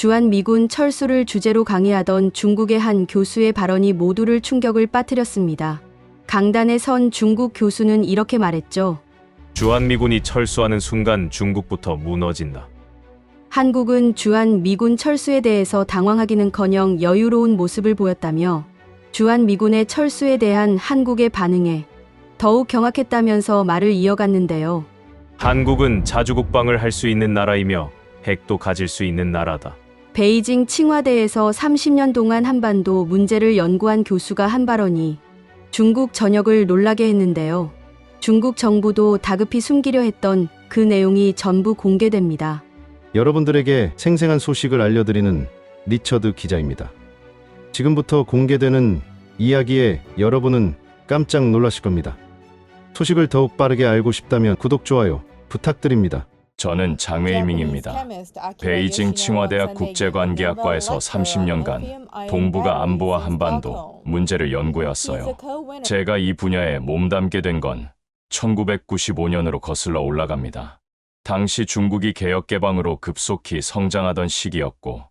주한미군 철수를 주제로 강의하던 중국의 한 교수의 발언이 모두를 충격을 빠뜨렸습니다. 강단에 선 중국 교수는 이렇게 말했죠. 주한미군이 철수하는 순간 중국부터 무너진다. 한국은 주한미군 철수에 대해서 당황하기는커녕 여유로운 모습을 보였다며 주한미군의 철수에 대한 한국의 반응에 더욱 경악했다면서 말을 이어갔는데요. 한국은 자주국방을 할 수 있는 나라이며 핵도 가질 수 있는 나라다. 베이징 칭화대에서 30년 동안 한반도 문제를 연구한 교수가 한 발언이 중국 전역을 놀라게 했는데요. 중국 정부도 다급히 숨기려 했던 그 내용이 전부 공개됩니다. 여러분들에게 생생한 소식을 알려드리는 리처드 기자입니다. 지금부터 공개되는 이야기에 여러분은 깜짝 놀라실 겁니다. 소식을 더욱 빠르게 알고 싶다면 구독, 좋아요 부탁드립니다. 저는 장웨이밍입니다. 베이징 칭화대학 국제관계학과에서 30년간 동북아 안보와 한반도 문제를 연구해왔어요. 제가 이 분야에 몸담게 된 건 1995년으로 거슬러 올라갑니다. 당시 중국이 개혁개방으로 급속히 성장하던 시기였고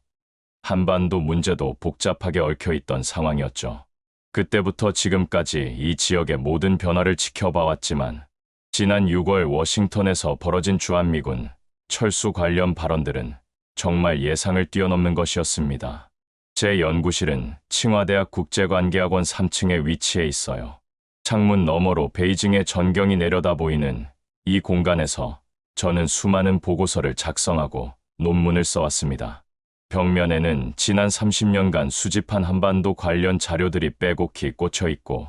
한반도 문제도 복잡하게 얽혀있던 상황이었죠. 그때부터 지금까지 이 지역의 모든 변화를 지켜봐왔지만 지난 6월 워싱턴에서 벌어진 주한미군 철수 관련 발언들은 정말 예상을 뛰어넘는 것이었습니다. 제 연구실은 칭화대학 국제관계학원 3층에 위치해 있어요. 창문 너머로 베이징의 전경이 내려다 보이는 이 공간에서 저는 수많은 보고서를 작성하고 논문을 써왔습니다. 벽면에는 지난 30년간 수집한 한반도 관련 자료들이 빼곡히 꽂혀 있고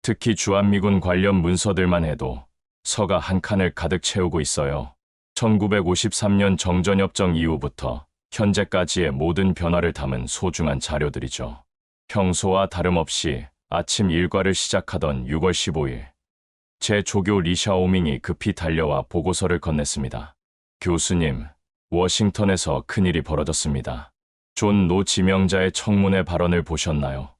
특히 주한미군 관련 문서들만 해도 서가 한 칸을 가득 채우고 있어요. 1953년 정전협정 이후부터 현재까지의 모든 변화를 담은 소중한 자료들이죠. 평소와 다름없이 아침 일과를 시작하던 6월 15일, 제 조교 리샤오밍이 급히 달려와 보고서를 건넸습니다. 교수님, 워싱턴에서 큰일이 벌어졌습니다. 존 노 지명자의 청문회 발언을 보셨나요?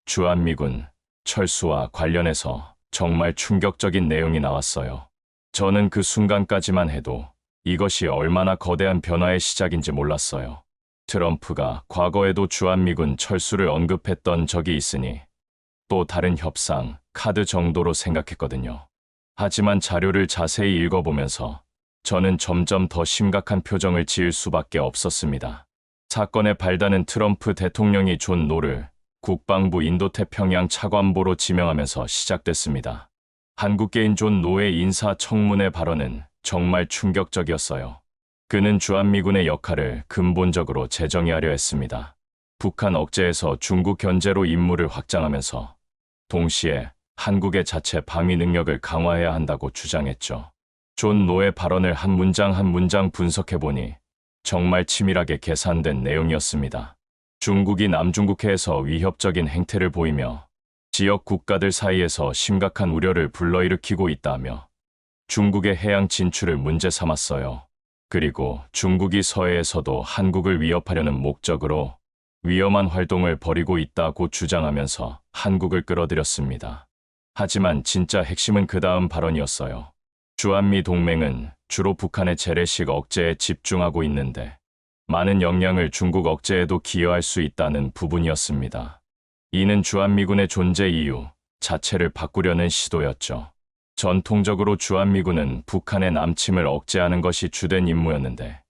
주한미군 철수와 관련해서 정말 충격적인 내용이 나왔어요. 저는 그 순간까지만 해도 이것이 얼마나 거대한 변화의 시작인지 몰랐어요. 트럼프가 과거에도 주한미군 철수를 언급했던 적이 있으니 또 다른 협상, 카드 정도로 생각했거든요. 하지만 자료를 자세히 읽어보면서 저는 점점 더 심각한 표정을 지을 수밖에 없었습니다. 사건의 발단은 트럼프 대통령이 존 노를 국방부 인도태평양 차관보로 지명하면서 시작됐습니다. 한국계인 존 노의 인사청문회 발언은 정말 충격적이었어요. 그는 주한미군의 역할을 근본적으로 재정의하려 했습니다. 북한 억제에서 중국 견제로 임무를 확장하면서 동시에 한국의 자체 방위 능력을 강화해야 한다고 주장했죠. 존 노의 발언을 한 문장 분석해보니 정말 치밀하게 계산된 내용이었습니다. 중국이 남중국해에서 위협적인 행태를 보이며 지역 국가들 사이에서 심각한 우려를 불러일으키고 있다며 중국의 해양 진출을 문제 삼았어요. 그리고 중국이 서해에서도 한국을 위협하려는 목적으로 위험한 활동을 벌이고 있다고 주장하면서 한국을 끌어들였습니다. 하지만 진짜 핵심은 그 다음 발언이었어요. 주한미 동맹은 주로 북한의 재래식 억제에 집중하고 있는데 많은 역량을 중국 억제에도 기여할 수 있다는 부분이었습니다. 이는 주한미군의 존재 이유 자체를 바꾸려는 시도였죠. 전통적으로 주한미군은 북한의 남침을 억제하는 것이 주된 임무였는데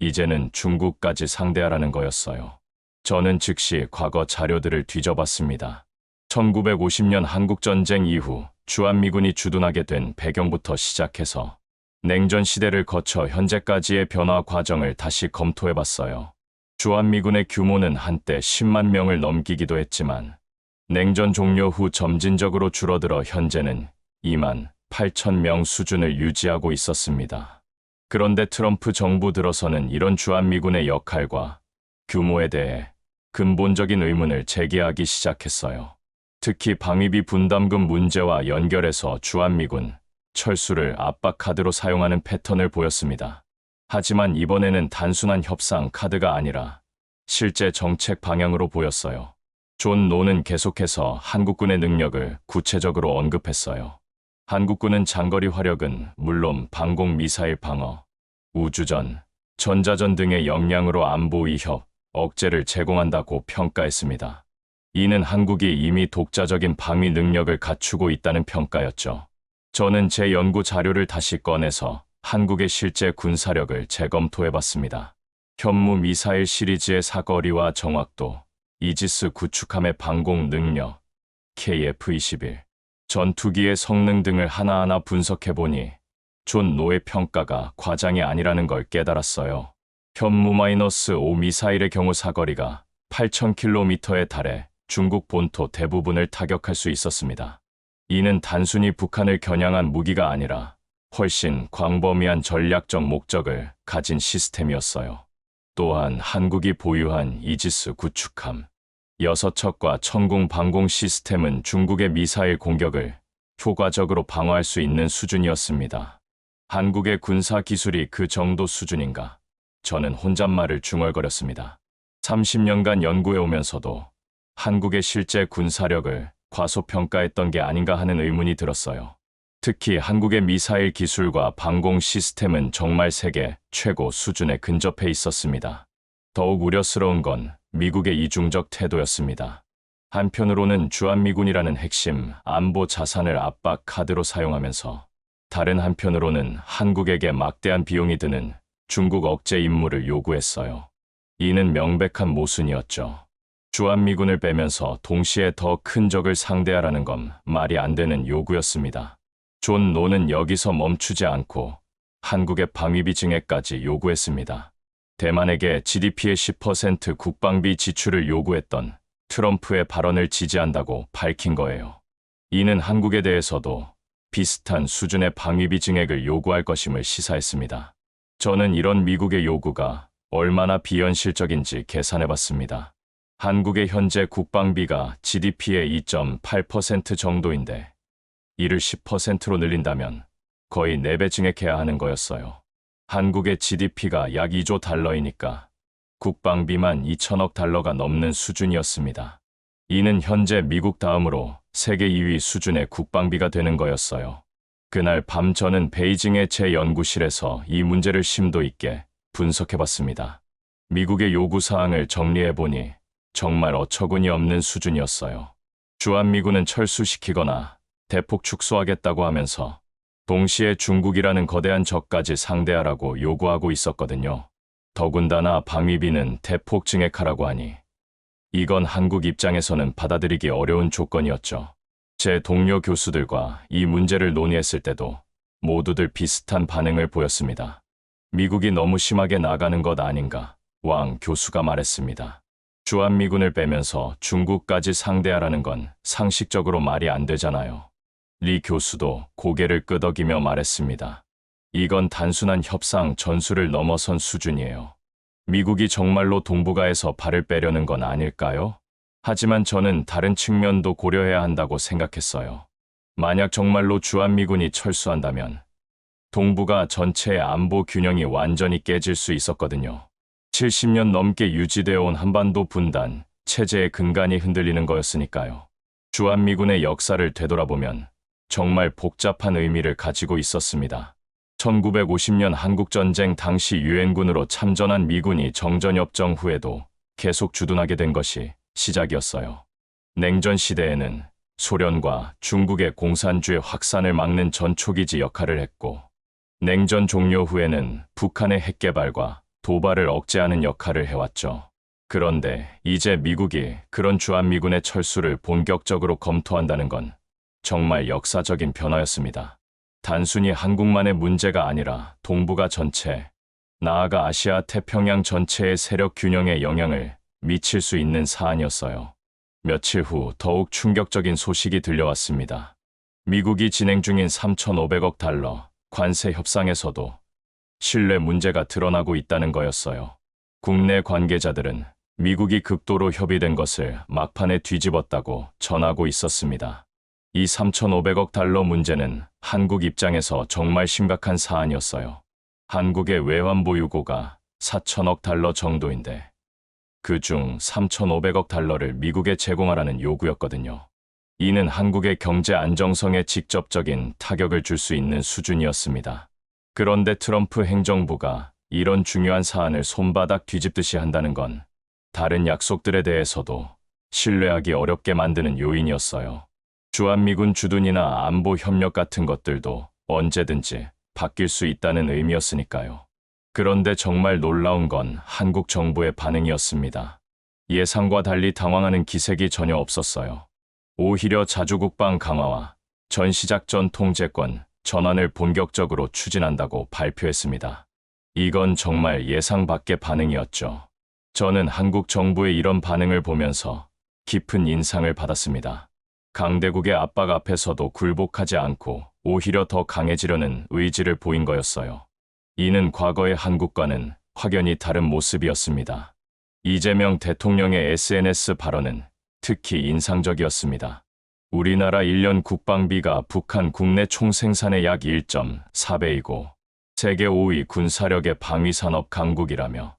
이제는 중국까지 상대하라는 거였어요. 저는 즉시 과거 자료들을 뒤져봤습니다. 1950년 한국전쟁 이후 주한미군이 주둔하게 된 배경부터 시작해서 냉전 시대를 거쳐 현재까지의 변화 과정을 다시 검토해봤어요. 주한미군의 규모는 한때 10만 명을 넘기기도 했지만 냉전 종료 후 점진적으로 줄어들어 현재는 2만 8천 명 수준을 유지하고 있었습니다. 그런데 트럼프 정부 들어서는 이런 주한미군의 역할과 규모에 대해 근본적인 의문을 제기하기 시작했어요. 특히 방위비 분담금 문제와 연결해서 주한미군 철수를 압박 카드로 사용하는 패턴을 보였습니다. 하지만 이번에는 단순한 협상 카드가 아니라 실제 정책 방향으로 보였어요. 존 노는 계속해서 한국군의 능력을 구체적으로 언급했어요. 한국군은 장거리 화력은 물론 방공 미사일 방어, 우주전, 전자전 등의 역량으로 안보 위협, 억제를 제공한다고 평가했습니다. 이는 한국이 이미 독자적인 방위 능력을 갖추고 있다는 평가였죠. 저는 제 연구 자료를 다시 꺼내서 한국의 실제 군사력을 재검토해봤습니다. 현무 미사일 시리즈의 사거리와 정확도, 이지스 구축함의 방공 능력, KF-21, 전투기의 성능 등을 하나하나 분석해보니 존 노의 평가가 과장이 아니라는 걸 깨달았어요. 현무-5 미사일의 경우 사거리가 8,000km에 달해 중국 본토 대부분을 타격할 수 있었습니다. 이는 단순히 북한을 겨냥한 무기가 아니라 훨씬 광범위한 전략적 목적을 가진 시스템이었어요. 또한 한국이 보유한 이지스 구축함, 6척과 천궁 방공 시스템은 중국의 미사일 공격을 효과적으로 방어할 수 있는 수준이었습니다. 한국의 군사 기술이 그 정도 수준인가? 저는 혼잣말을 중얼거렸습니다. 30년간 연구해오면서도 한국의 실제 군사력을 과소평가했던 게 아닌가 하는 의문이 들었어요. 특히 한국의 미사일 기술과 방공 시스템은 정말 세계 최고 수준에 근접해 있었습니다. 더욱 우려스러운 건 미국의 이중적 태도였습니다. 한편으로는 주한미군이라는 핵심 안보 자산을 압박 카드로 사용하면서 다른 한편으로는 한국에게 막대한 비용이 드는 중국 억제 임무를 요구했어요. 이는 명백한 모순이었죠. 주한미군을 빼면서 동시에 더 큰 적을 상대하라는 건 말이 안 되는 요구였습니다. 존 노는 여기서 멈추지 않고 한국의 방위비 증액까지 요구했습니다. 대만에게 GDP의 10% 국방비 지출을 요구했던 트럼프의 발언을 지지한다고 밝힌 거예요. 이는 한국에 대해서도 비슷한 수준의 방위비 증액을 요구할 것임을 시사했습니다. 저는 이런 미국의 요구가 얼마나 비현실적인지 계산해봤습니다. 한국의 현재 국방비가 GDP의 2.8% 정도인데 이를 10%로 늘린다면 거의 4배 증액해야 하는 거였어요. 한국의 GDP가 약 2조 달러이니까 국방비만 2천억 달러가 넘는 수준이었습니다. 이는 현재 미국 다음으로 세계 2위 수준의 국방비가 되는 거였어요. 그날 밤 저는 베이징의 제 연구실에서 이 문제를 심도 있게 분석해봤습니다. 미국의 요구사항을 정리해보니 정말 어처구니 없는 수준이었어요. 주한미군은 철수시키거나 대폭 축소하겠다고 하면서 동시에 중국이라는 거대한 적까지 상대하라고 요구하고 있었거든요. 더군다나 방위비는 대폭 증액하라고 하니 이건 한국 입장에서는 받아들이기 어려운 조건이었죠. 제 동료 교수들과 이 문제를 논의했을 때도 모두들 비슷한 반응을 보였습니다. 미국이 너무 심하게 나가는 것 아닌가, 왕 교수가 말했습니다. 주한미군을 빼면서 중국까지 상대하라는 건 상식적으로 말이 안 되잖아요. 리 교수도 고개를 끄덕이며 말했습니다. 이건 단순한 협상 전술을 넘어선 수준이에요. 미국이 정말로 동북아에서 발을 빼려는 건 아닐까요? 하지만 저는 다른 측면도 고려해야 한다고 생각했어요. 만약 정말로 주한미군이 철수한다면 동북아 전체의 안보 균형이 완전히 깨질 수 있었거든요. 70년 넘게 유지되어 온 한반도 분단, 체제의 근간이 흔들리는 거였으니까요. 주한미군의 역사를 되돌아보면 정말 복잡한 의미를 가지고 있었습니다. 1950년 한국전쟁 당시 유엔군으로 참전한 미군이 정전협정 후에도 계속 주둔하게 된 것이 시작이었어요. 냉전 시대에는 소련과 중국의 공산주의 확산을 막는 전초기지 역할을 했고, 냉전 종료 후에는 북한의 핵개발과 도발을 억제하는 역할을 해왔죠. 그런데 이제 미국이 그런 주한미군의 철수를 본격적으로 검토한다는 건 정말 역사적인 변화였습니다. 단순히 한국만의 문제가 아니라 동북아 전체, 나아가 아시아 태평양 전체의 세력 균형에 영향을 미칠 수 있는 사안이었어요. 며칠 후 더욱 충격적인 소식이 들려왔습니다. 미국이 진행 중인 3,500억 달러 관세 협상에서도 신뢰 문제가 드러나고 있다는 거였어요. 국내 관계자들은 미국이 극도로 협의된 것을 막판에 뒤집었다고 전하고 있었습니다. 이 3,500억 달러 문제는 한국 입장에서 정말 심각한 사안이었어요. 한국의 외환 보유고가 4천억 달러 정도인데 그중 3,500억 달러를 미국에 제공하라는 요구였거든요. 이는 한국의 경제 안정성에 직접적인 타격을 줄 수 있는 수준이었습니다. 그런데 트럼프 행정부가 이런 중요한 사안을 손바닥 뒤집듯이 한다는 건 다른 약속들에 대해서도 신뢰하기 어렵게 만드는 요인이었어요. 주한미군 주둔이나 안보 협력 같은 것들도 언제든지 바뀔 수 있다는 의미였으니까요. 그런데 정말 놀라운 건 한국 정부의 반응이었습니다. 예상과 달리 당황하는 기색이 전혀 없었어요. 오히려 자주국방 강화와 전시작전 통제권 전환을 본격적으로 추진한다고 발표했습니다. 이건 정말 예상 밖의 반응이었죠. 저는 한국 정부의 이런 반응을 보면서 깊은 인상을 받았습니다. 강대국의 압박 앞에서도 굴복하지 않고 오히려 더 강해지려는 의지를 보인 거였어요. 이는 과거의 한국과는 확연히 다른 모습이었습니다. 이재명 대통령의 SNS 발언은 특히 인상적이었습니다. 우리나라 1년 국방비가 북한 국내 총생산의 약 1.4배이고 세계 5위 군사력의 방위산업 강국이라며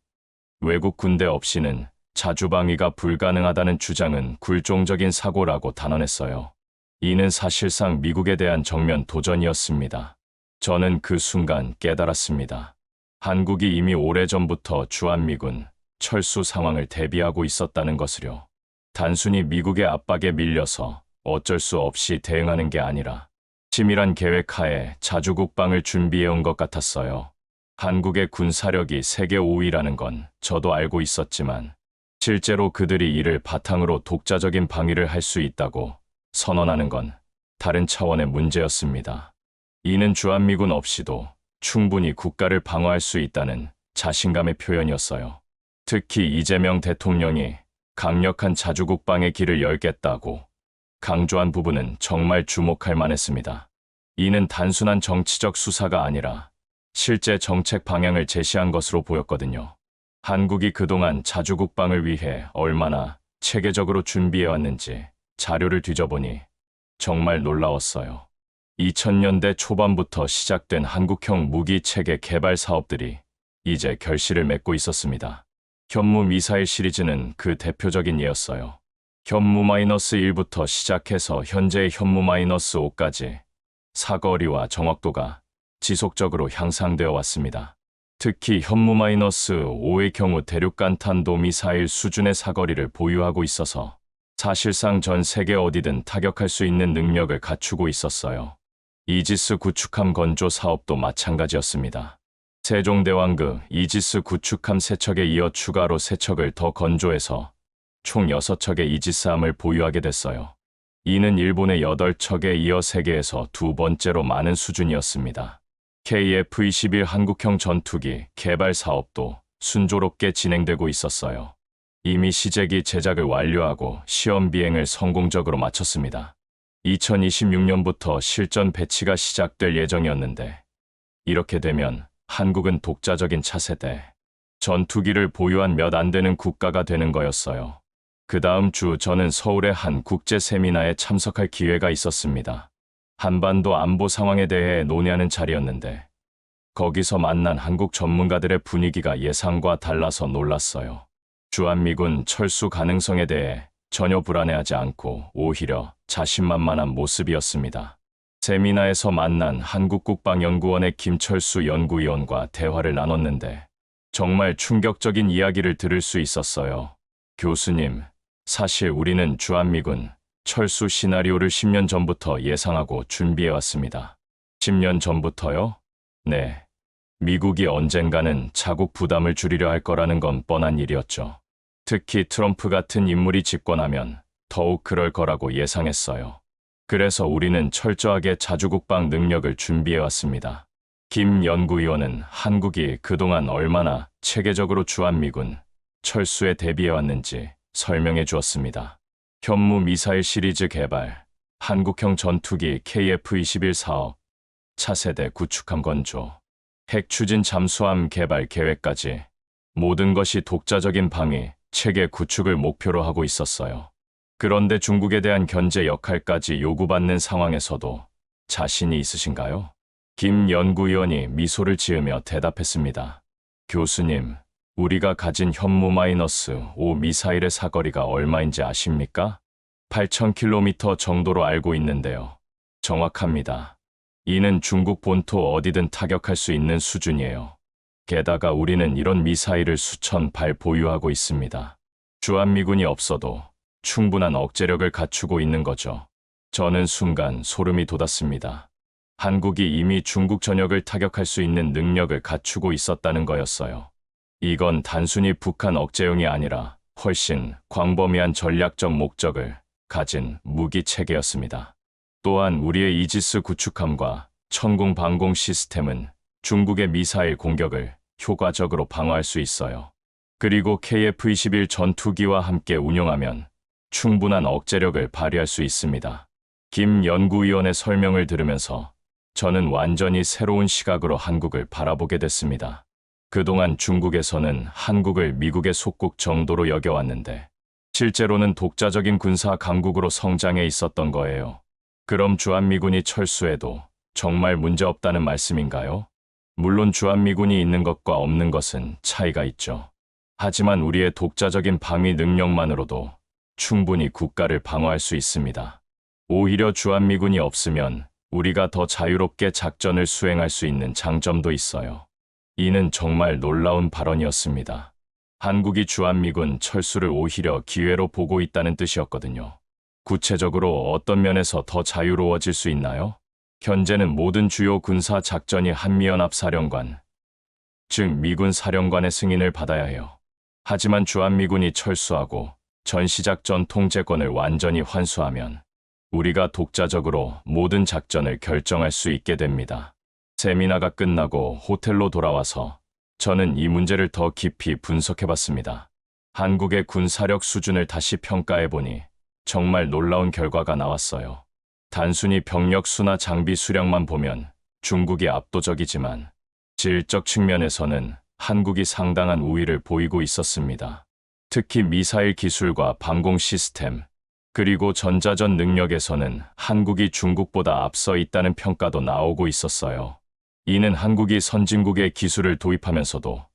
외국 군대 없이는 자주방위가 불가능하다는 주장은 굴종적인 사고라고 단언했어요. 이는 사실상 미국에 대한 정면 도전이었습니다. 저는 그 순간 깨달았습니다. 한국이 이미 오래전부터 주한미군 철수 상황을 대비하고 있었다는 것을요. 단순히 미국의 압박에 밀려서 어쩔 수 없이 대응하는 게 아니라 치밀한 계획하에 자주국방을 준비해온 것 같았어요. 한국의 군사력이 세계 5위라는 건 저도 알고 있었지만 실제로 그들이 이를 바탕으로 독자적인 방위를 할 수 있다고 선언하는 건 다른 차원의 문제였습니다. 이는 주한미군 없이도 충분히 국가를 방어할 수 있다는 자신감의 표현이었어요. 특히 이재명 대통령이 강력한 자주국방의 길을 열겠다고 강조한 부분은 정말 주목할 만했습니다. 이는 단순한 정치적 수사가 아니라 실제 정책 방향을 제시한 것으로 보였거든요. 한국이 그동안 자주국방을 위해 얼마나 체계적으로 준비해왔는지 자료를 뒤져보니 정말 놀라웠어요. 2000년대 초반부터 시작된 한국형 무기체계 개발 사업들이 이제 결실을 맺고 있었습니다. 현무 미사일 시리즈는 그 대표적인 예였어요. 현무-1부터 시작해서 현재의 현무-5까지 사거리와 정확도가 지속적으로 향상되어 왔습니다. 특히 현무-5의 경우 대륙간 탄도 미사일 수준의 사거리를 보유하고 있어서 사실상 전 세계 어디든 타격할 수 있는 능력을 갖추고 있었어요. 이지스 구축함 건조 사업도 마찬가지였습니다. 세종대왕급 이지스 구축함 3척에 이어 추가로 3척을 더 건조해서 총 6척의 이지스함을 보유하게 됐어요. 이는 일본의 8척에 이어 세계에서 두 번째로 많은 수준이었습니다. KF-21 한국형 전투기 개발 사업도 순조롭게 진행되고 있었어요. 이미 시제기 제작을 완료하고 시험 비행을 성공적으로 마쳤습니다. 2026년부터 실전 배치가 시작될 예정이었는데 이렇게 되면 한국은 독자적인 차세대 전투기를 보유한 몇 안 되는 국가가 되는 거였어요. 그 다음 주 저는 서울의 한 국제 세미나에 참석할 기회가 있었습니다. 한반도 안보 상황에 대해 논의하는 자리였는데 거기서 만난 한국 전문가들의 분위기가 예상과 달라서 놀랐어요. 주한미군 철수 가능성에 대해 전혀 불안해하지 않고 오히려 자신만만한 모습이었습니다. 세미나에서 만난 한국국방연구원의 김철수 연구위원과 대화를 나눴는데 정말 충격적인 이야기를 들을 수 있었어요. 교수님, 사실 우리는 주한미군 철수 시나리오를 10년 전부터 예상하고 준비해왔습니다. 10년 전부터요? 네. 미국이 언젠가는 자국 부담을 줄이려 할 거라는 건 뻔한 일이었죠. 특히 트럼프 같은 인물이 집권하면 더욱 그럴 거라고 예상했어요. 그래서 우리는 철저하게 자주국방 능력을 준비해왔습니다. 김 연구위원은 한국이 그동안 얼마나 체계적으로 주한미군 철수에 대비해왔는지 설명해 주었습니다. 현무 미사일 시리즈 개발, 한국형 전투기 KF-21 사업, 차세대 구축함 건조, 핵 추진 잠수함 개발 계획까지 모든 것이 독자적인 방위, 체계 구축을 목표로 하고 있었어요. 그런데 중국에 대한 견제 역할까지 요구받는 상황에서도 자신이 있으신가요? 김 연구위원이 미소를 지으며 대답했습니다. 교수님, 우리가 가진 현무-5 미사일의 사거리가 얼마인지 아십니까? 8,000km 정도로 알고 있는데요. 정확합니다. 이는 중국 본토 어디든 타격할 수 있는 수준이에요. 게다가 우리는 이런 미사일을 수천 발 보유하고 있습니다. 주한미군이 없어도 충분한 억제력을 갖추고 있는 거죠. 저는 순간 소름이 돋았습니다. 한국이 이미 중국 전역을 타격할 수 있는 능력을 갖추고 있었다는 거였어요. 이건 단순히 북한 억제용이 아니라 훨씬 광범위한 전략적 목적을 가진 무기 체계였습니다. 또한 우리의 이지스 구축함과 천궁 방공 시스템은 중국의 미사일 공격을 효과적으로 방어할 수 있어요. 그리고 KF-21 전투기와 함께 운용하면 충분한 억제력을 발휘할 수 있습니다. 김 연구위원의 설명을 들으면서 저는 완전히 새로운 시각으로 한국을 바라보게 됐습니다. 그동안 중국에서는 한국을 미국의 속국 정도로 여겨왔는데 실제로는 독자적인 군사 강국으로 성장해 있었던 거예요. 그럼 주한미군이 철수해도 정말 문제없다는 말씀인가요? 물론 주한미군이 있는 것과 없는 것은 차이가 있죠. 하지만 우리의 독자적인 방위 능력만으로도 충분히 국가를 방어할 수 있습니다. 오히려 주한미군이 없으면 우리가 더 자유롭게 작전을 수행할 수 있는 장점도 있어요. 이는 정말 놀라운 발언이었습니다. 한국이 주한미군 철수를 오히려 기회로 보고 있다는 뜻이었거든요. 구체적으로 어떤 면에서 더 자유로워질 수 있나요? 현재는 모든 주요 군사 작전이 한미연합사령관, 즉 미군 사령관의 승인을 받아야 해요. 하지만 주한미군이 철수하고 전시작전 통제권을 완전히 환수하면 우리가 독자적으로 모든 작전을 결정할 수 있게 됩니다. 세미나가 끝나고 호텔로 돌아와서 저는 이 문제를 더 깊이 분석해봤습니다. 한국의 군사력 수준을 다시 평가해보니 정말 놀라운 결과가 나왔어요. 단순히 병력 수나 장비 수량만 보면 중국이 압도적이지만 질적 측면에서는 한국이 상당한 우위를 보이고 있었습니다. 특히 미사일 기술과 방공 시스템, 그리고 전자전 능력에서는 한국이 중국보다 앞서 있다는 평가도 나오고 있었어요. 이는 한국이 선진국의 기술을 도입하면서도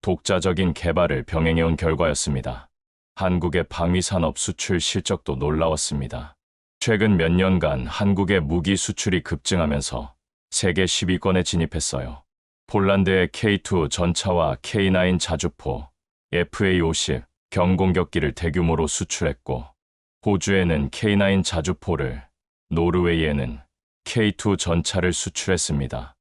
독자적인 개발을 병행해온 결과였습니다. 한국의 방위산업 수출 실적도 놀라웠습니다. 최근 몇 년간 한국의 무기 수출이 급증하면서 세계 10위권에 진입했어요. 폴란드의 K2 전차와 K9 자주포, FA-50 경공격기를 대규모로 수출했고, 호주에는 K9 자주포를, 노르웨이에는 K2 전차를 수출했습니다.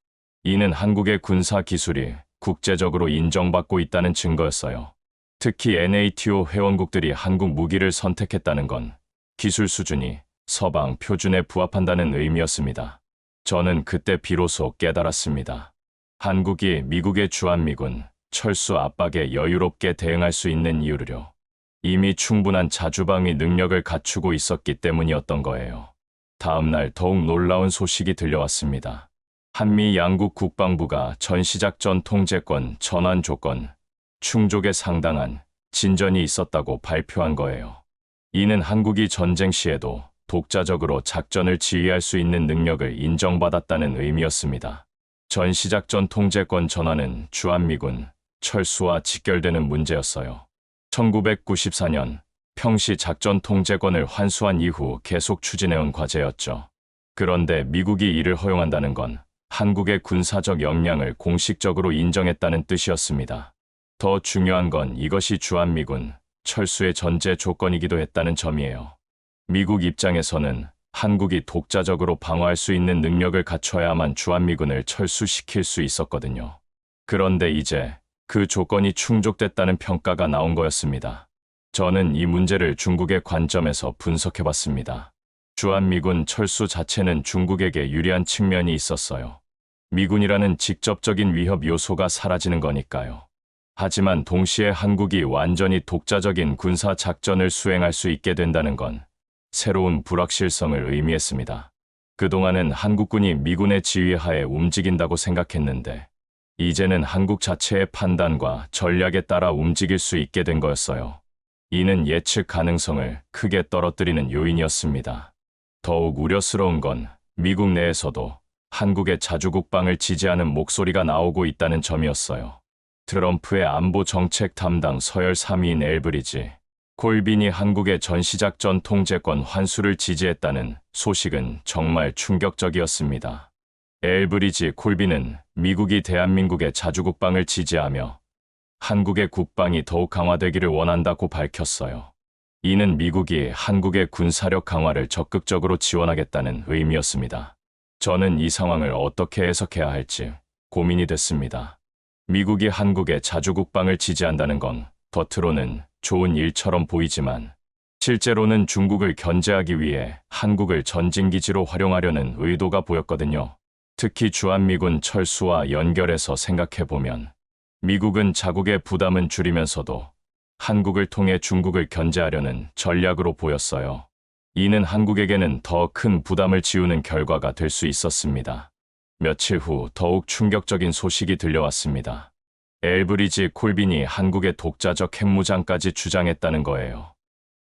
이는 한국의 군사 기술이 국제적으로 인정받고 있다는 증거였어요. 특히 NATO 회원국들이 한국 무기를 선택했다는 건 기술 수준이 서방 표준에 부합한다는 의미였습니다. 저는 그때 비로소 깨달았습니다. 한국이 미국의 주한미군 철수 압박에 여유롭게 대응할 수 있는 이유를요. 이미 충분한 자주방위 능력을 갖추고 있었기 때문이었던 거예요. 다음 날 더욱 놀라운 소식이 들려왔습니다. 한미 양국 국방부가 전시작전 통제권 전환 조건, 충족에 상당한 진전이 있었다고 발표한 거예요. 이는 한국이 전쟁 시에도 독자적으로 작전을 지휘할 수 있는 능력을 인정받았다는 의미였습니다. 전시작전 통제권 전환은 주한미군 철수와 직결되는 문제였어요. 1994년 평시 작전 통제권을 환수한 이후 계속 추진해온 과제였죠. 그런데 미국이 이를 허용한다는 건 한국의 군사적 역량을 공식적으로 인정했다는 뜻이었습니다. 더 중요한 건 이것이 주한미군 철수의 전제 조건이기도 했다는 점이에요. 미국 입장에서는 한국이 독자적으로 방어할 수 있는 능력을 갖춰야만 주한미군을 철수시킬 수 있었거든요. 그런데 이제 그 조건이 충족됐다는 평가가 나온 거였습니다. 저는 이 문제를 중국의 관점에서 분석해봤습니다. 주한미군 철수 자체는 중국에게 유리한 측면이 있었어요. 미군이라는 직접적인 위협 요소가 사라지는 거니까요. 하지만 동시에 한국이 완전히 독자적인 군사 작전을 수행할 수 있게 된다는 건 새로운 불확실성을 의미했습니다. 그동안은 한국군이 미군의 지휘하에 움직인다고 생각했는데 이제는 한국 자체의 판단과 전략에 따라 움직일 수 있게 된 거였어요. 이는 예측 가능성을 크게 떨어뜨리는 요인이었습니다. 더욱 우려스러운 건 미국 내에서도 한국의 자주국방을 지지하는 목소리가 나오고 있다는 점이었어요. 트럼프의 안보 정책 담당 서열 3위인 엘브리지, 콜빈이 한국의 전시작전 통제권 환수를 지지했다는 소식은 정말 충격적이었습니다. 엘브리지 콜비는 미국이 대한민국의 자주국방을 지지하며 한국의 국방이 더욱 강화되기를 원한다고 밝혔어요. 이는 미국이 한국의 군사력 강화를 적극적으로 지원하겠다는 의미였습니다. 저는 이 상황을 어떻게 해석해야 할지 고민이 됐습니다. 미국이 한국의 자주국방을 지지한다는 건 겉으로는 좋은 일처럼 보이지만 실제로는 중국을 견제하기 위해 한국을 전진기지로 활용하려는 의도가 보였거든요. 특히 주한미군 철수와 연결해서 생각해보면 미국은 자국의 부담은 줄이면서도 한국을 통해 중국을 견제하려는 전략으로 보였어요. 이는 한국에게는 더 큰 부담을 지우는 결과가 될 수 있었습니다. 며칠 후 더욱 충격적인 소식이 들려왔습니다. 엘브리지 콜빈이 한국의 독자적 핵무장까지 주장했다는 거예요.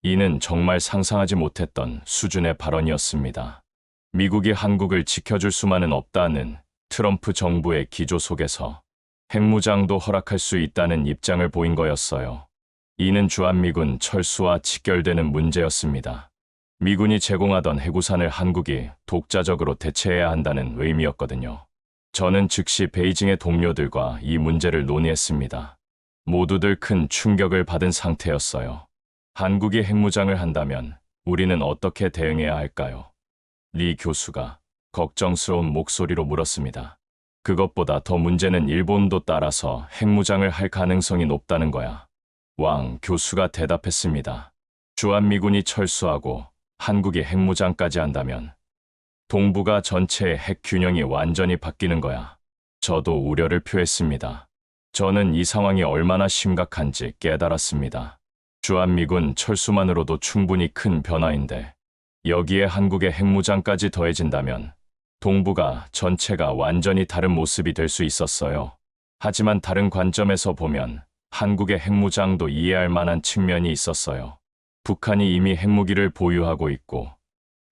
이는 정말 상상하지 못했던 수준의 발언이었습니다. 미국이 한국을 지켜줄 수만은 없다는 트럼프 정부의 기조 속에서 핵무장도 허락할 수 있다는 입장을 보인 거였어요. 이는 주한미군 철수와 직결되는 문제였습니다. 미군이 제공하던 해구산을 한국이 독자적으로 대체해야 한다는 의미였거든요. 저는 즉시 베이징의 동료들과 이 문제를 논의했습니다. 모두들 큰 충격을 받은 상태였어요. 한국이 핵무장을 한다면 우리는 어떻게 대응해야 할까요? 리 교수가 걱정스러운 목소리로 물었습니다. 그것보다 더 문제는 일본도 따라서 핵무장을 할 가능성이 높다는 거야. 왕 교수가 대답했습니다. 주한미군이 철수하고 한국이 핵무장까지 한다면 동북아 전체의 핵 균형이 완전히 바뀌는 거야. 저도 우려를 표했습니다. 저는 이 상황이 얼마나 심각한지 깨달았습니다. 주한미군 철수만으로도 충분히 큰 변화인데 여기에 한국의 핵무장까지 더해진다면 동북아 전체가 완전히 다른 모습이 될 수 있었어요. 하지만 다른 관점에서 보면 한국의 핵무장도 이해할 만한 측면이 있었어요. 북한이 이미 핵무기를 보유하고 있고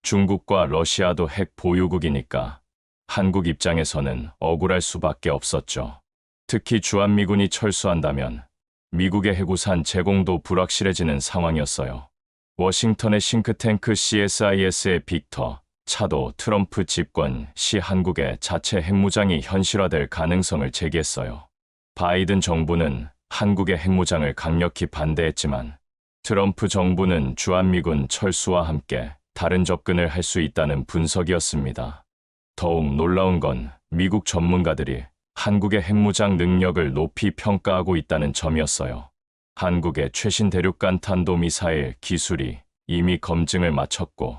중국과 러시아도 핵 보유국이니까 한국 입장에서는 억울할 수밖에 없었죠. 특히 주한미군이 철수한다면 미국의 해구산 제공도 불확실해지는 상황이었어요. 워싱턴의 싱크탱크 CSIS의 빅터 차도 트럼프 집권 시 한국의 자체 핵무장이 현실화될 가능성을 제기했어요. 바이든 정부는 한국의 핵무장을 강력히 반대했지만 트럼프 정부는 주한미군 철수와 함께 다른 접근을 할 수 있다는 분석이었습니다. 더욱 놀라운 건 미국 전문가들이 한국의 핵무장 능력을 높이 평가하고 있다는 점이었어요. 한국의 최신 대륙간 탄도미사일 기술이 이미 검증을 마쳤고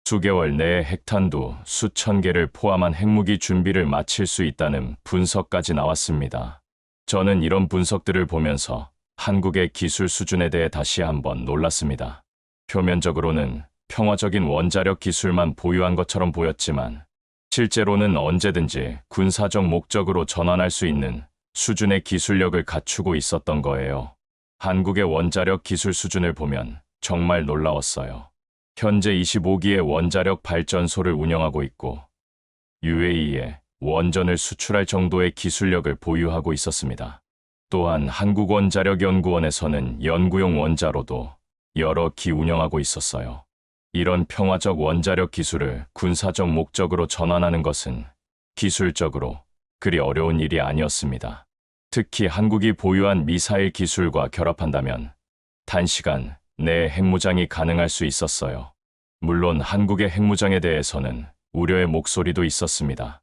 수개월 내에 핵탄두 수천 개를 포함한 핵무기 준비를 마칠 수 있다는 분석까지 나왔습니다. 저는 이런 분석들을 보면서 한국의 기술 수준에 대해 다시 한번 놀랐습니다. 표면적으로는 평화적인 원자력 기술만 보유한 것처럼 보였지만 실제로는 언제든지 군사적 목적으로 전환할 수 있는 수준의 기술력을 갖추고 있었던 거예요. 한국의 원자력 기술 수준을 보면 정말 놀라웠어요. 현재 25기의 원자력 발전소를 운영하고 있고 UAE에 원전을 수출할 정도의 기술력을 보유하고 있었습니다. 또한 한국원자력연구원에서는 연구용 원자로도 여러 기 운영하고 있었어요. 이런 평화적 원자력 기술을 군사적 목적으로 전환하는 것은 기술적으로 그리 어려운 일이 아니었습니다. 특히 한국이 보유한 미사일 기술과 결합한다면 단시간 내에 핵무장이 가능할 수 있었어요. 물론 한국의 핵무장에 대해서는 우려의 목소리도 있었습니다.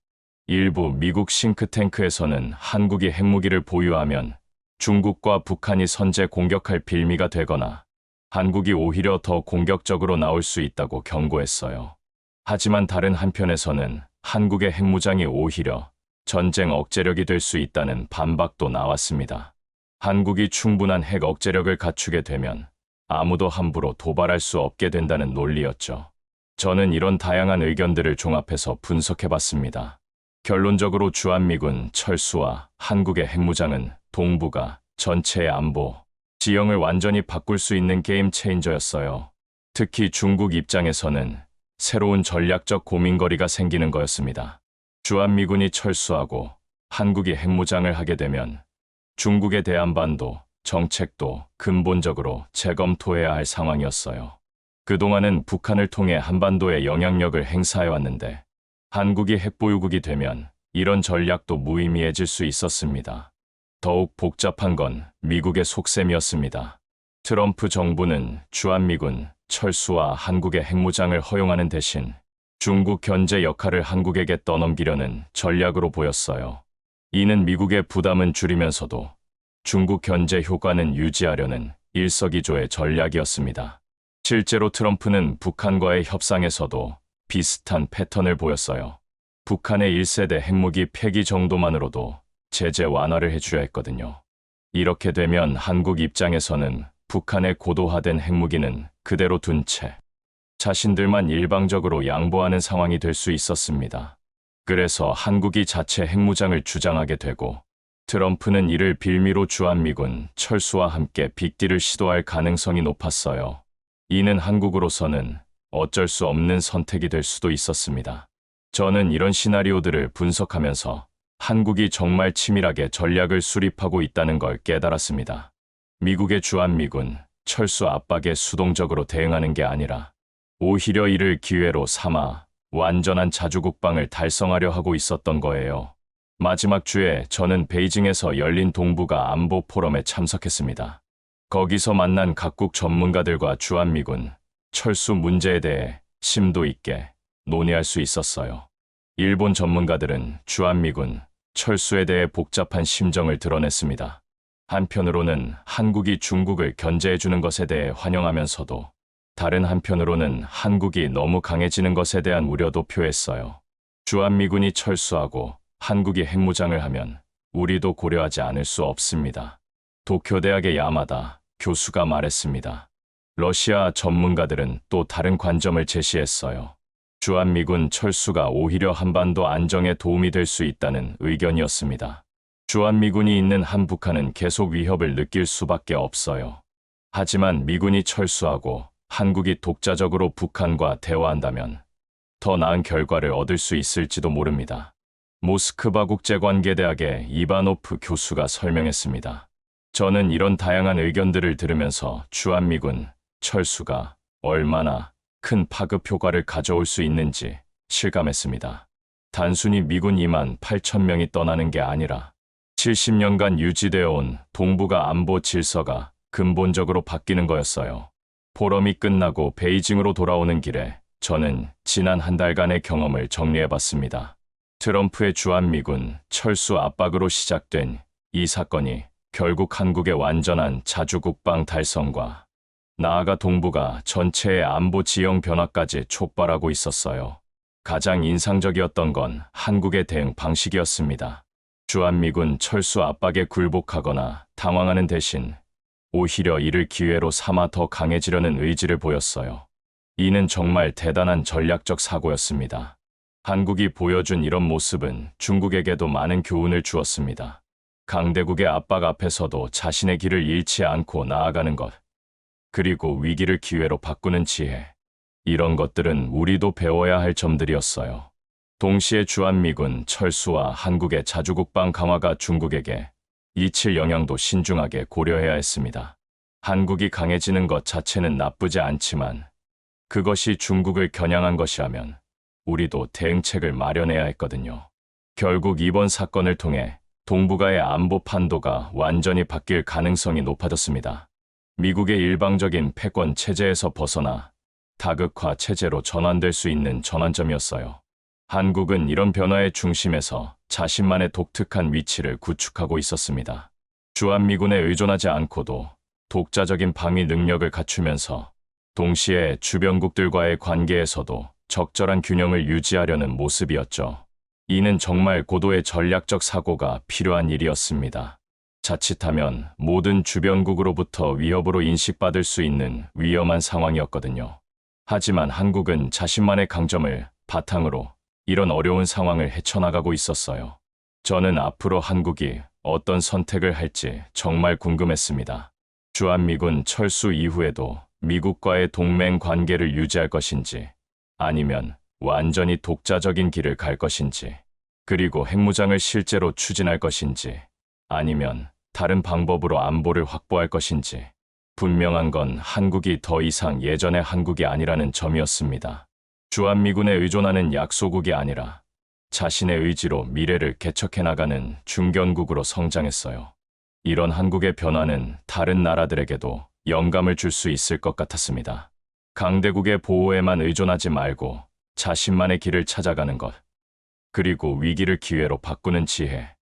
일부 미국 싱크탱크에서는 한국이 핵무기를 보유하면 중국과 북한이 선제 공격할 빌미가 되거나 한국이 오히려 더 공격적으로 나올 수 있다고 경고했어요. 하지만 다른 한편에서는 한국의 핵무장이 오히려 전쟁 억제력이 될 수 있다는 반박도 나왔습니다. 한국이 충분한 핵 억제력을 갖추게 되면 아무도 함부로 도발할 수 없게 된다는 논리였죠. 저는 이런 다양한 의견들을 종합해서 분석해봤습니다. 결론적으로 주한미군 철수와 한국의 핵무장은 동북아 전체의 안보, 지형을 완전히 바꿀 수 있는 게임 체인저였어요. 특히 중국 입장에서는 새로운 전략적 고민거리가 생기는 거였습니다. 주한미군이 철수하고 한국이 핵무장을 하게 되면 중국에 대한 반도 정책도 근본적으로 재검토해야 할 상황이었어요. 그동안은 북한을 통해 한반도에 영향력을 행사해왔는데 한국이 핵보유국이 되면 이런 전략도 무의미해질 수 있었습니다. 더욱 복잡한 건 미국의 속셈이었습니다. 트럼프 정부는 주한미군 철수와 한국의 핵무장을 허용하는 대신 중국 견제 역할을 한국에게 떠넘기려는 전략으로 보였어요. 이는 미국의 부담은 줄이면서도 중국 견제 효과는 유지하려는 일석이조의 전략이었습니다. 실제로 트럼프는 북한과의 협상에서도 비슷한 패턴을 보였어요. 북한의 1세대 핵무기 폐기 정도만으로도 제재 완화를 해줘야 했거든요. 이렇게 되면 한국 입장에서는 북한의 고도화된 핵무기는 그대로 둔 채 자신들만 일방적으로 양보하는 상황이 될 수 있었습니다. 그래서 한국이 자체 핵무장을 주장하게 되고 트럼프는 이를 빌미로 주한미군 철수와 함께 빅딜을 시도할 가능성이 높았어요. 이는 한국으로서는 어쩔 수 없는 선택이 될 수도 있었습니다. 저는 이런 시나리오들을 분석하면서 한국이 정말 치밀하게 전략을 수립하고 있다는 걸 깨달았습니다. 미국의 주한미군 철수 압박에 수동적으로 대응하는 게 아니라 오히려 이를 기회로 삼아 완전한 자주국방을 달성하려 하고 있었던 거예요. 마지막 주에 저는 베이징에서 열린 동북아 안보 포럼에 참석했습니다. 거기서 만난 각국 전문가들과 주한미군 철수 문제에 대해 심도 있게 논의할 수 있었어요. 일본 전문가들은 주한미군 철수에 대해 복잡한 심정을 드러냈습니다. 한편으로는 한국이 중국을 견제해주는 것에 대해 환영하면서도 다른 한편으로는 한국이 너무 강해지는 것에 대한 우려도 표했어요. 주한미군이 철수하고 한국이 핵무장을 하면 우리도 고려하지 않을 수 없습니다. 도쿄대학의 야마다 교수가 말했습니다. 러시아 전문가들은 또 다른 관점을 제시했어요. 주한미군 철수가 오히려 한반도 안정에 도움이 될 수 있다는 의견이었습니다. 주한미군이 있는 한북한은 계속 위협을 느낄 수밖에 없어요. 하지만 미군이 철수하고 한국이 독자적으로 북한과 대화한다면 더 나은 결과를 얻을 수 있을지도 모릅니다. 모스크바 국제관계대학의 이바노프 교수가 설명했습니다. 저는 이런 다양한 의견들을 들으면서 주한미군 철수가 얼마나 큰 파급 효과를 가져올 수 있는지 실감했습니다. 단순히 미군 2만 8천 명이 떠나는 게 아니라 70년간 유지되어 온 동북아 안보 질서가 근본적으로 바뀌는 거였어요. 포럼이 끝나고 베이징으로 돌아오는 길에 저는 지난 한 달간의 경험을 정리해봤습니다. 트럼프의 주한미군 철수 압박으로 시작된 이 사건이 결국 한국의 완전한 자주국방 달성과 나아가 동북아 전체의 안보 지형 변화까지 촉발하고 있었어요. 가장 인상적이었던 건 한국의 대응 방식이었습니다. 주한미군 철수 압박에 굴복하거나 당황하는 대신 오히려 이를 기회로 삼아 더 강해지려는 의지를 보였어요. 이는 정말 대단한 전략적 사고였습니다. 한국이 보여준 이런 모습은 중국에게도 많은 교훈을 주었습니다. 강대국의 압박 앞에서도 자신의 길을 잃지 않고 나아가는 것, 그리고 위기를 기회로 바꾸는 지혜. 이런 것들은 우리도 배워야 할 점들이었어요. 동시에 주한미군 철수와 한국의 자주국방 강화가 중국에게 미칠 영향도 신중하게 고려해야 했습니다. 한국이 강해지는 것 자체는 나쁘지 않지만 그것이 중국을 겨냥한 것이라면 우리도 대응책을 마련해야 했거든요. 결국 이번 사건을 통해 동북아의 안보 판도가 완전히 바뀔 가능성이 높아졌습니다. 미국의 일방적인 패권 체제에서 벗어나 다극화 체제로 전환될 수 있는 전환점이었어요. 한국은 이런 변화의 중심에서 자신만의 독특한 위치를 구축하고 있었습니다. 주한미군에 의존하지 않고도 독자적인 방위 능력을 갖추면서 동시에 주변국들과의 관계에서도 적절한 균형을 유지하려는 모습이었죠. 이는 정말 고도의 전략적 사고가 필요한 일이었습니다. 자칫하면 모든 주변국으로부터 위협으로 인식받을 수 있는 위험한 상황이었거든요. 하지만 한국은 자신만의 강점을 바탕으로 이런 어려운 상황을 헤쳐나가고 있었어요. 저는 앞으로 한국이 어떤 선택을 할지 정말 궁금했습니다. 주한미군 철수 이후에도 미국과의 동맹 관계를 유지할 것인지, 아니면 완전히 독자적인 길을 갈 것인지, 그리고 핵무장을 실제로 추진할 것인지, 아니면 다른 방법으로 안보를 확보할 것인지, 분명한 건 한국이 더 이상 예전의 한국이 아니라는 점이었습니다. 주한미군에 의존하는 약소국이 아니라 자신의 의지로 미래를 개척해 나가는 중견국으로 성장했어요. 이런 한국의 변화는 다른 나라들에게도 영감을 줄 수 있을 것 같았습니다. 강대국의 보호에만 의존하지 말고 자신만의 길을 찾아가는 것, 그리고 위기를 기회로 바꾸는 지혜,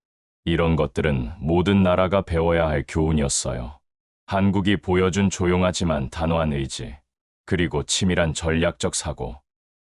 이런 것들은 모든 나라가 배워야 할 교훈이었어요. 한국이 보여준 조용하지만 단호한 의지, 그리고 치밀한 전략적 사고,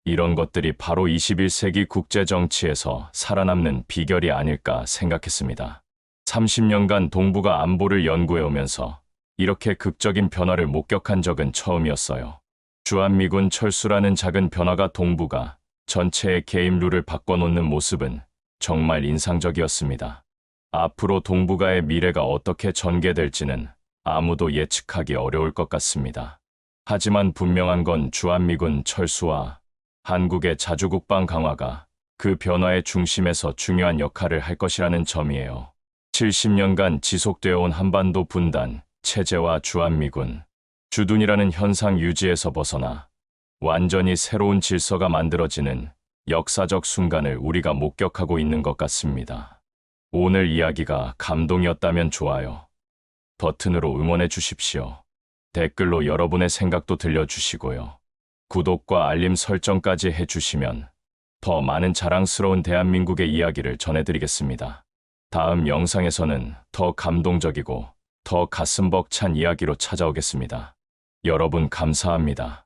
이런 것들이 바로 21세기 국제정치에서 살아남는 비결이 아닐까 생각했습니다. 30년간 동북아 안보를 연구해오면서 이렇게 극적인 변화를 목격한 적은 처음이었어요. 주한미군 철수라는 작은 변화가 동북아 전체의 게임 룰을 바꿔놓는 모습은 정말 인상적이었습니다. 앞으로 동북아의 미래가 어떻게 전개될지는 아무도 예측하기 어려울 것 같습니다. 하지만 분명한 건 주한미군 철수와 한국의 자주국방 강화가 그 변화의 중심에서 중요한 역할을 할 것이라는 점이에요. 70년간 지속되어 온 한반도 분단, 체제와 주한미군, 주둔이라는 현상 유지에서 벗어나 완전히 새로운 질서가 만들어지는 역사적 순간을 우리가 목격하고 있는 것 같습니다. 오늘 이야기가 감동이었다면 좋아요 버튼으로 응원해 주십시오. 댓글로 여러분의 생각도 들려주시고요. 구독과 알림 설정까지 해주시면 더 많은 자랑스러운 대한민국의 이야기를 전해드리겠습니다. 다음 영상에서는 더 감동적이고 더 가슴 벅찬 이야기로 찾아오겠습니다. 여러분 감사합니다.